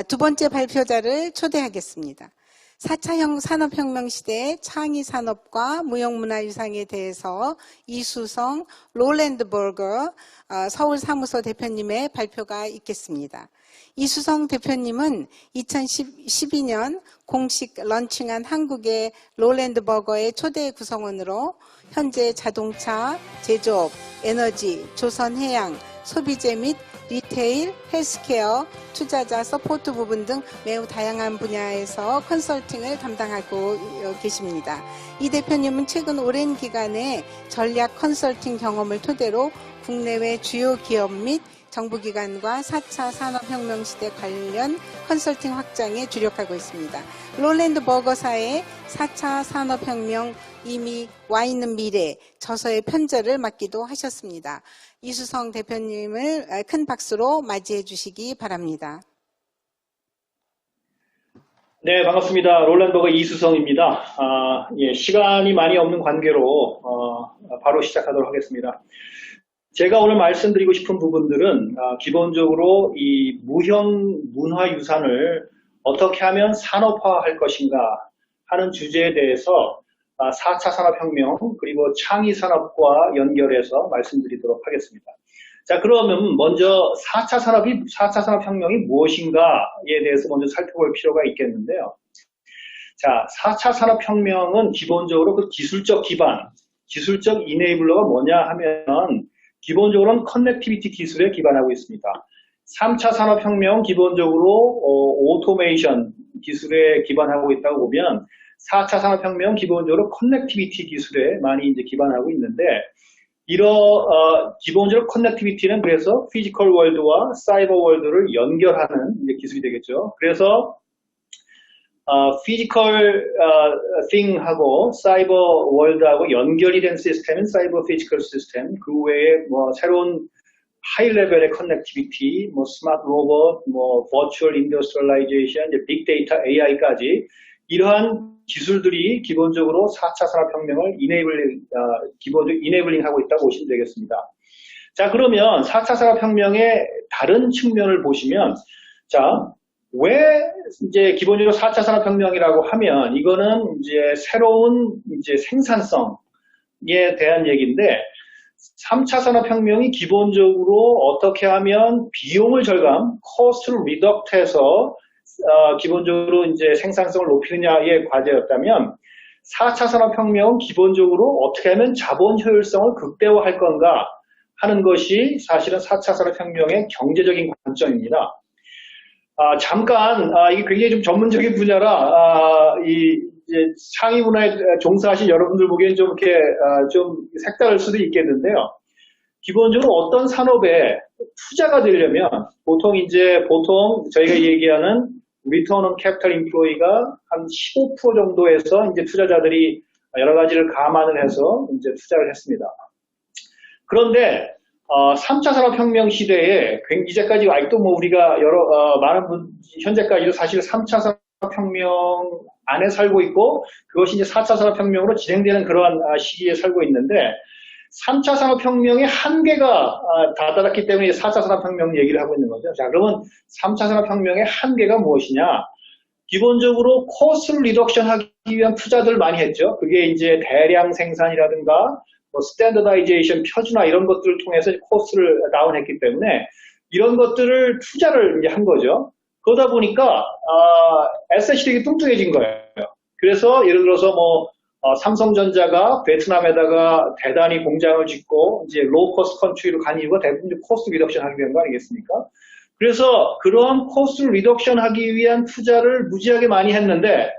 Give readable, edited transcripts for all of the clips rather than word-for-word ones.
두 번째 발표자를 초대하겠습니다. 4차 산업혁명 시대의 창의 산업과 무형문화유산에 대해서 이수성 롤랜드버거 서울 사무소 대표님의 발표가 있겠습니다. 이수성 대표님은 2012년 공식 런칭한 한국의 롤랜드버거의 초대 구성원으로 현재 자동차, 제조업, 에너지, 조선해양, 소비재 및 리테일, 헬스케어, 투자자 서포트 부분 등 매우 다양한 분야에서 컨설팅을 담당하고 계십니다. 이 대표님은 최근 오랜 기간의 전략 컨설팅 경험을 토대로 국내외 주요 기업 및 정부기관과 4차 산업혁명 시대 관련 컨설팅 확장에 주력하고 있습니다. 롤랜드버거사의 4차 산업혁명 이미 와 있는 미래 저서의 편저를 맡기도 하셨습니다. 이수성 대표님을 큰 박수로 맞이해 주시기 바랍니다. 네, 반갑습니다. 롤랜드버거 이수성입니다. 시간이 많이 없는 관계로 바로 시작하도록 하겠습니다. 제가 오늘 말씀드리고 싶은 부분들은 기본적으로 이 무형 문화유산을 어떻게 하면 산업화할 것인가 하는 주제에 대해서 4차 산업혁명 그리고 창의산업과 연결해서 말씀드리도록 하겠습니다. 자, 그러면 먼저 4차 산업혁명이 무엇인가에 대해서 먼저 살펴볼 필요가 있겠는데요. 자, 4차 산업혁명은 기본적으로 그 기술적 기반, 기술적 이네이블러가 뭐냐 하면 기본적으로는 커넥티비티 기술에 기반하고 있습니다. 3차 산업혁명은 기본적으로 오토메이션 기술에 기반하고 있다고 보면 4차 산업혁명은 기본적으로 커넥티비티 기술에 많이 이제 기반하고 있는데 기본적으로 커넥티비티는 그래서 피지컬 월드와 사이버 월드를 연결하는 이제 기술이 되겠죠. 그래서 피지컬 thing하고 사이버 월드하고 연결이 된 시스템은 사이버 피지컬 시스템, 그 외에 뭐 새로운 하이 레벨의 커넥티비티, 뭐 스마트 로봇, 뭐 버추얼 인더스트리얼라이제이션, 이제 빅데이터, AI까지 이러한 기술들이 기본적으로 4차 산업혁명을 기본적으로 이네이블링하고 있다고 보시면 되겠습니다. 자, 그러면 4차 산업혁명의 다른 측면을 보시면, 자, 왜 이제 기본적으로 4차 산업혁명이라고 하면 이거는 이제 새로운 이제 생산성에 대한 얘기인데 3차 산업혁명이 기본적으로 어떻게 하면 비용을 절감, 코스트를 리덕트해서 기본적으로 이제 생산성을 높이느냐의 과제였다면 4차 산업혁명은 기본적으로 어떻게 하면 자본 효율성을 극대화할 건가 하는 것이 사실은 4차 산업혁명의 경제적인 관점입니다. 잠깐, 이게 굉장히 좀 전문적인 분야라, 이제 창의 문화에 종사하신 여러분들 보기엔 좀 이렇게, 좀 색다를 수도 있겠는데요. 기본적으로 어떤 산업에 투자가 되려면, 보통 저희가 얘기하는 Return on Capital Employ가 한 15% 정도에서 이제 투자자들이 여러 가지를 감안을 해서 이제 투자를 했습니다. 그런데, 3차 산업혁명 시대에 이제까지 아직도 뭐 우리가 많은 현재까지도 사실 3차 산업혁명 안에 살고 있고 그것이 이제 4차 산업혁명으로 진행되는 그러한 시기에 살고 있는데 3차 산업혁명의 한계가 다다랐기 때문에 4차 산업혁명 얘기를 하고 있는 거죠. 자, 그러면 3차 산업혁명의 한계가 무엇이냐? 기본적으로 코스트 리덕션 하기 위한 투자들 많이 했죠. 그게 이제 대량 생산이라든가 뭐 스탠더다이제이션, 표준화 이런 것들을 통해서 코스트를 다운했기 때문에 이런 것들을 투자를 이제 한 거죠. 그러다 보니까 에셋이 되게 뚱뚱해진 거예요. 그래서 예를 들어서 뭐 삼성전자가 베트남에다가 대단히 공장을 짓고 이제 로우 코스트 컨트리로 간 이유가 대부분 코스트 리덕션 하기 위한 거 아니겠습니까? 그래서 그러한 코스트 리덕션 하기 위한 투자를 무지하게 많이 했는데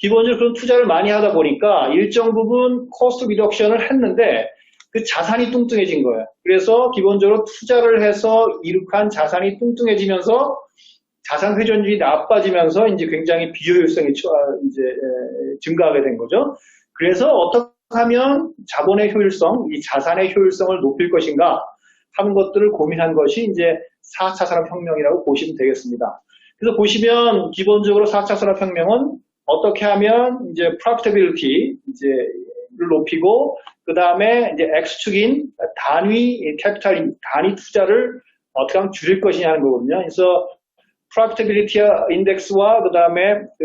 기본적으로 그런 투자를 많이 하다 보니까 일정 부분 코스트 리덕션을 했는데 그 자산이 뚱뚱해진 거예요. 그래서 기본적으로 투자를 해서 이룩한 자산이 뚱뚱해지면서 자산 회전율이 나빠지면서 이제 굉장히 비효율성이 이제 증가하게 된 거죠. 그래서 어떻게 하면 자본의 효율성, 이 자산의 효율성을 높일 것인가 하는 것들을 고민한 것이 이제 4차 산업혁명이라고 보시면 되겠습니다. 그래서 보시면 기본적으로 4차 산업혁명은 어떻게 하면 이제 profitability 이제를 높이고 그 다음에 이제 X축인 단위 투자를 어떻게 하면 줄일 것이냐는 거거든요. 그래서 profitability index와 그 다음에 그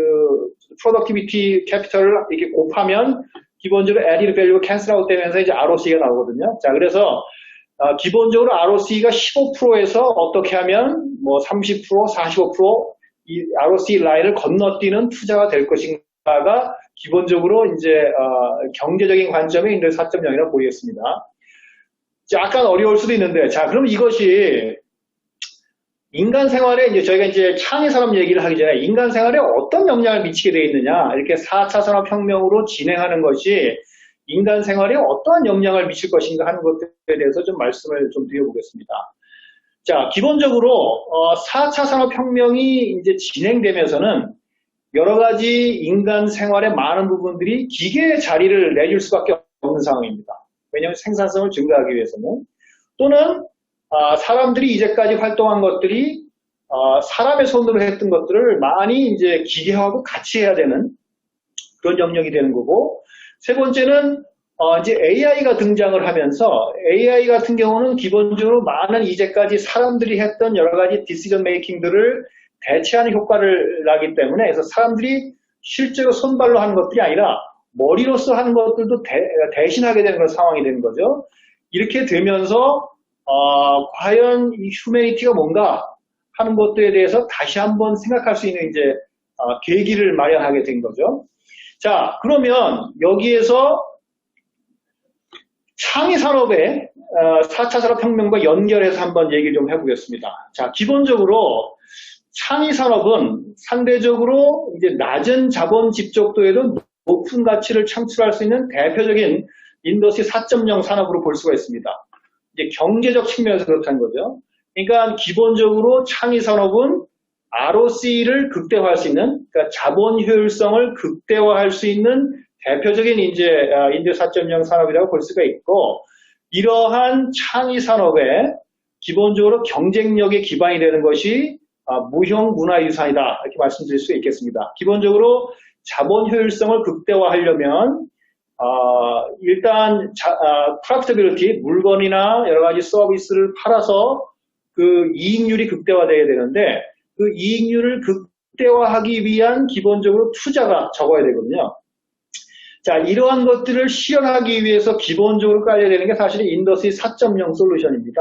productivity capital을 이렇게 곱하면 기본적으로 added value가 cancel out 되면서 이제 ROC가 나오거든요. 자, 그래서 기본적으로 ROC가 15%에서 어떻게 하면 뭐 30%, 45%이 ROC 라인을 건너뛰는 투자가 될 것인가가 기본적으로 이제 경제적인 관점의 인덱스 4.0이라고 보이겠습니다. 약간 어려울 수도 있는데, 자, 그럼 이것이 인간 생활에 이제 저희가 이제 창의 산업 얘기를 하기 전에 인간 생활에 어떤 영향을 미치게 되어 있느냐, 이렇게 4차 산업혁명으로 진행하는 것이 인간 생활에 어떠한 영향을 미칠 것인가 하는 것들에 대해서 좀 말씀을 좀 드려보겠습니다. 자, 기본적으로 4차 산업혁명이 이제 진행되면서는 여러 가지 인간 생활의 많은 부분들이 기계의 자리를 내줄 수밖에 없는 상황입니다. 왜냐하면 생산성을 증가하기 위해서는, 또는 사람들이 이제까지 활동한 것들이 사람의 손으로 했던 것들을 많이 이제 기계화하고 같이 해야 되는 그런 영역이 되는 거고, 세 번째는 이제 AI가 등장을 하면서 AI 같은 경우는 기본적으로 많은 이제까지 사람들이 했던 여러 가지 디시전 메이킹들을 대체하는 효과를 나기 때문에, 그래서 사람들이 실제로 손발로 하는 것들이 아니라 머리로서 하는 것들도 대신하게 되는 그런 상황이 되는 거죠. 이렇게 되면서 과연 이 휴머니티가 뭔가 하는 것들에 대해서 다시 한번 생각할 수 있는 이제 계기를 마련하게 된 거죠. 자, 그러면 여기에서 창의 산업의 4차 산업혁명과 연결해서 한번 얘기를 좀 해보겠습니다. 자, 기본적으로 창의 산업은 상대적으로 이제 낮은 자본 집적도에도 높은 가치를 창출할 수 있는 대표적인 인더스트리 4.0 산업으로 볼 수가 있습니다. 이제 경제적 측면에서 그렇다는 거죠. 그러니까 기본적으로 창의 산업은 ROC를 극대화할 수 있는, 그러니까 자본 효율성을 극대화할 수 있는 대표적인 이제 인더스트리 4.0 산업이라고 볼 수가 있고, 이러한 창의 산업의 기본적으로 경쟁력의 기반이 되는 것이 무형 문화유산이다, 이렇게 말씀드릴 수 있겠습니다. 기본적으로 자본 효율성을 극대화하려면 일단 profitability, 물건이나 여러 가지 서비스를 팔아서 그 이익률이 극대화되어야 되는데, 그 이익률을 극대화하기 위한 기본적으로 투자가 적어야 되거든요. 자, 이러한 것들을 실현하기 위해서 기본적으로 깔려야 되는 게 사실 인더스트리 4.0 솔루션입니다.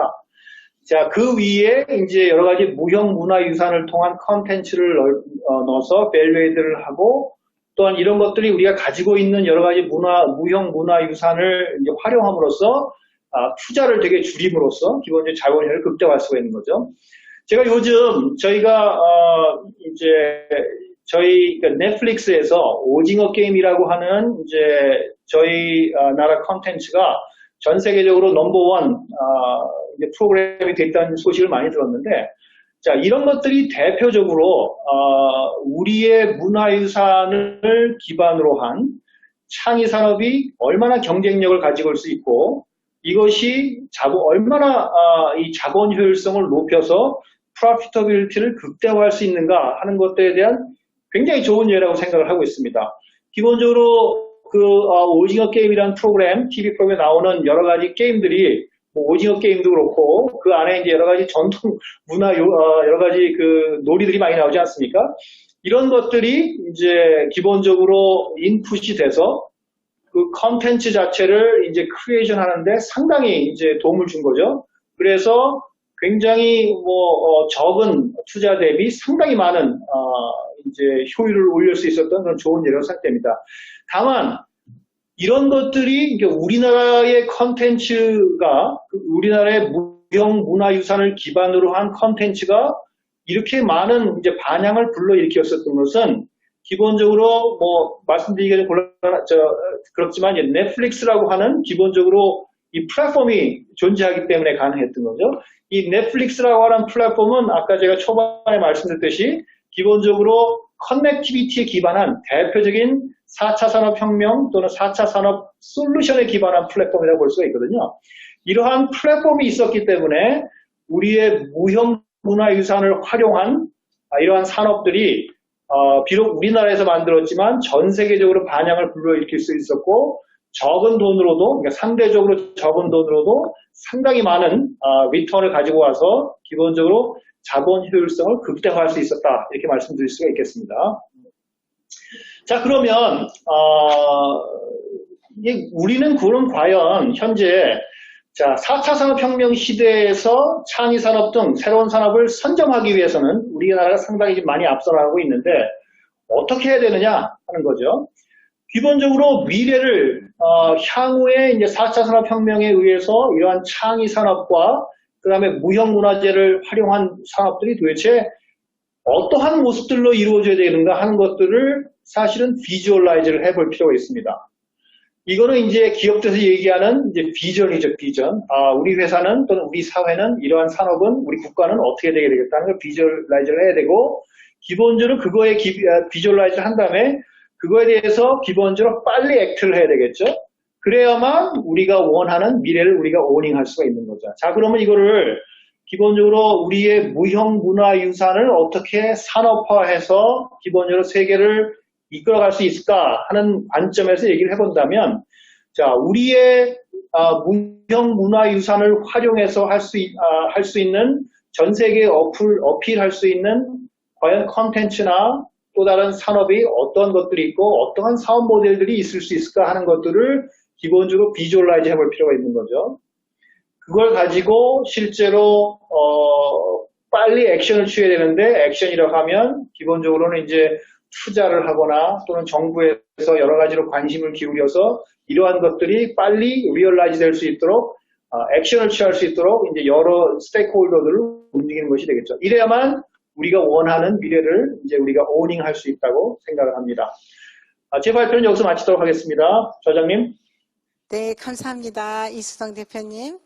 자, 그 위에 이제 여러 가지 무형 문화유산을 통한 컨텐츠를 넣어서 밸류에이드를 하고, 또한 이런 것들이 우리가 가지고 있는 여러 가지 무형 문화유산을 이제 활용함으로써 투자를 되게 줄임으로써 기본적인 자본율을 극대화할 수가 있는 거죠. 제가 요즘 저희가 이제 저희 넷플릭스에서 오징어 게임이라고 하는 이제 저희 나라 컨텐츠가 전 세계적으로 넘버원 프로그램이 됐다는 소식을 많이 들었는데, 자, 이런 것들이 대표적으로 우리의 문화유산을 기반으로 한 창의 산업이 얼마나 경쟁력을 가지고 올 수 있고, 이것이 얼마나 이 자본 효율성을 높여서 프로피터빌리티를 극대화할 수 있는가 하는 것들에 대한 굉장히 좋은 예라고 생각을 하고 있습니다. 기본적으로 그 오징어 게임이라는 프로그램, TV 프로그램에 나오는 여러 가지 게임들이 뭐 오징어 게임도 그렇고 그 안에 이제 여러 가지 전통 문화 여러 가지 그 놀이들이 많이 나오지 않습니까? 이런 것들이 이제 기본적으로 인풋이 돼서 그 컨텐츠 자체를 이제 크리에이션 하는데 상당히 이제 도움을 준 거죠. 그래서 굉장히 적은 투자 대비 상당히 많은 이제 효율을 올릴 수 있었던 그런 좋은 예라고 생각됩니다. 다만 이런 것들이 이제 우리나라의 컨텐츠가 우리나라의 무형 문화유산을 기반으로 한 컨텐츠가 이렇게 많은 이제 반향을 불러일으켰었던 것은 기본적으로 말씀드리기가 좀 그렇지만 이제 넷플릭스라고 하는 기본적으로 이 플랫폼이 존재하기 때문에 가능했던 거죠. 이 넷플릭스라고 하는 플랫폼은 아까 제가 초반에 말씀드렸듯이 기본적으로 커넥티비티에 기반한 대표적인 4차 산업혁명 또는 4차 산업 솔루션에 기반한 플랫폼이라고 볼 수가 있거든요. 이러한 플랫폼이 있었기 때문에 우리의 무형 문화유산을 활용한 이러한 산업들이 비록 우리나라에서 만들었지만 전 세계적으로 반향을 불러일으킬 수 있었고, 적은 돈으로도, 그러니까 상대적으로 적은 돈으로도 상당히 많은 리턴을 가지고 와서 기본적으로 자본 효율성을 극대화할 수 있었다. 이렇게 말씀드릴 수가 있겠습니다. 자, 그러면 우리는 그럼 과연 현재 4차 산업혁명 시대에서 창의산업 등 새로운 산업을 선점하기 위해서는 우리나라가 상당히 많이 앞서 나가고 있는데 어떻게 해야 되느냐 하는 거죠. 기본적으로 미래를 향후에 이제 4차 산업혁명에 의해서 이러한 창의산업과 그 다음에 무형문화재를 활용한 산업들이 도대체 어떠한 모습들로 이루어져야 되는가 하는 것들을 사실은 비주얼라이즈를 해볼 필요가 있습니다. 이거는 이제 기업들에서 얘기하는 이제 비전이죠, 비전. 우리 회사는 또는 우리 사회는 이러한 산업은 우리 국가는 어떻게 되게 되겠다는 걸 비주얼라이즈를 해야 되고, 기본적으로 그거에 비주얼라이즈를 한 다음에 그거에 대해서 기본적으로 빨리 액트를 해야 되겠죠. 그래야만 우리가 원하는 미래를 우리가 오닝할 수가 있는 거죠. 자, 그러면 이거를 기본적으로 우리의 무형문화유산을 어떻게 산업화해서 기본적으로 세계를 이끌어갈 수 있을까 하는 관점에서 얘기를 해본다면, 자, 우리의 무형문화유산을 활용해서 할 수 있는 전 세계에 어필할 수 있는 과연 컨텐츠나 또 다른 산업이 어떤 것들이 있고 어떠한 사업 모델들이 있을 수 있을까 하는 것들을 기본적으로 비주얼라이즈 해볼 필요가 있는 거죠. 그걸 가지고 실제로 빨리 액션을 취해야 되는데, 액션이라고 하면 기본적으로는 이제 투자를 하거나 또는 정부에서 여러 가지로 관심을 기울여서 이러한 것들이 빨리 리얼라이즈 될 수 있도록 액션을 취할 수 있도록 이제 여러 스테이크홀더들을 움직이는 것이 되겠죠. 이래야만 우리가 원하는 미래를 이제 우리가 오닝할 수 있다고 생각을 합니다. 제 발표는 여기서 마치도록 하겠습니다. 저장님. 네, 감사합니다. 이수성 대표님.